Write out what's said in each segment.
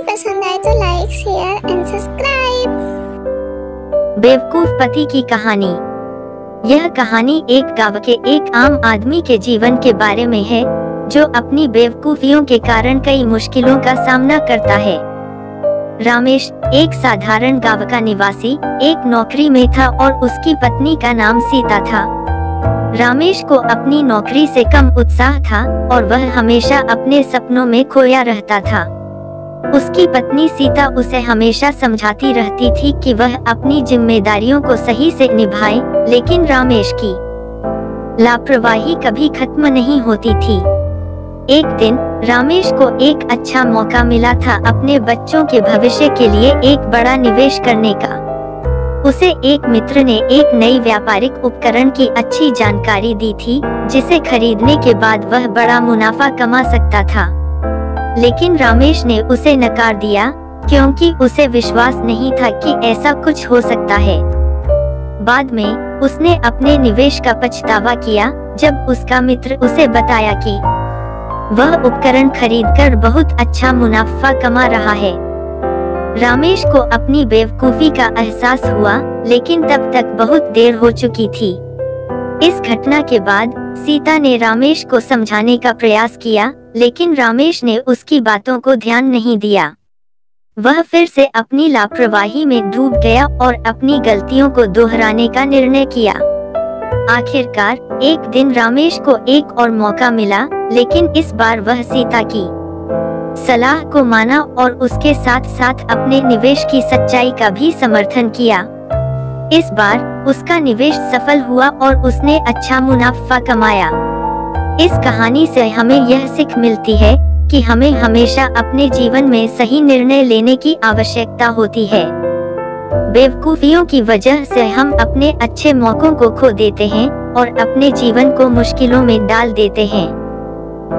पसंद आए तो लाइक, शेयर एंड सब्सक्राइब। बेवकूफ पति की कहानी। यह कहानी एक गांव के एक आम आदमी के जीवन के बारे में है, जो अपनी बेवकूफियों के कारण कई मुश्किलों का सामना करता है। रमेश एक साधारण गांव का निवासी एक नौकरी में था और उसकी पत्नी का नाम सीता था। रमेश को अपनी नौकरी से कम उत्साह था और वह हमेशा अपने सपनों में खोया रहता था। उसकी पत्नी सीता उसे हमेशा समझाती रहती थी कि वह अपनी जिम्मेदारियों को सही से निभाए, लेकिन रमेश की लापरवाही कभी खत्म नहीं होती थी। एक दिन रमेश को एक अच्छा मौका मिला था अपने बच्चों के भविष्य के लिए एक बड़ा निवेश करने का। उसे एक मित्र ने एक नई व्यापारिक उपकरण की अच्छी जानकारी दी थी, जिसे खरीदने के बाद वह बड़ा मुनाफा कमा सकता था। लेकिन रमेश ने उसे नकार दिया, क्योंकि उसे विश्वास नहीं था कि ऐसा कुछ हो सकता है। बाद में उसने अपने निवेश का पछतावा किया, जब उसका मित्र उसे बताया कि वह उपकरण खरीदकर बहुत अच्छा मुनाफा कमा रहा है। रमेश को अपनी बेवकूफी का एहसास हुआ, लेकिन तब तक बहुत देर हो चुकी थी। इस घटना के बाद सीता ने रमेश को समझाने का प्रयास किया, लेकिन रमेश ने उसकी बातों को ध्यान नहीं दिया। वह फिर से अपनी लापरवाही में डूब गया और अपनी गलतियों को दोहराने का निर्णय किया। आखिरकार एक दिन रमेश को एक और मौका मिला, लेकिन इस बार वह सीता की सलाह को माना और उसके साथ साथ अपने निवेश की सच्चाई का भी समर्थन किया। इस बार उसका निवेश सफल हुआ और उसने अच्छा मुनाफा कमाया। इस कहानी से हमें यह सीख मिलती है कि हमें हमेशा अपने जीवन में सही निर्णय लेने की आवश्यकता होती है। बेवकूफियों की वजह से हम अपने अच्छे मौकों को खो देते हैं और अपने जीवन को मुश्किलों में डाल देते हैं।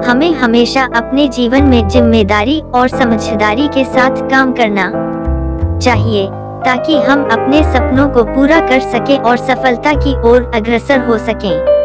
हमें हमेशा अपने जीवन में जिम्मेदारी और समझदारी के साथ काम करना चाहिए, ताकि हम अपने सपनों को पूरा कर सकें और सफलता की ओर अग्रसर हो सकें।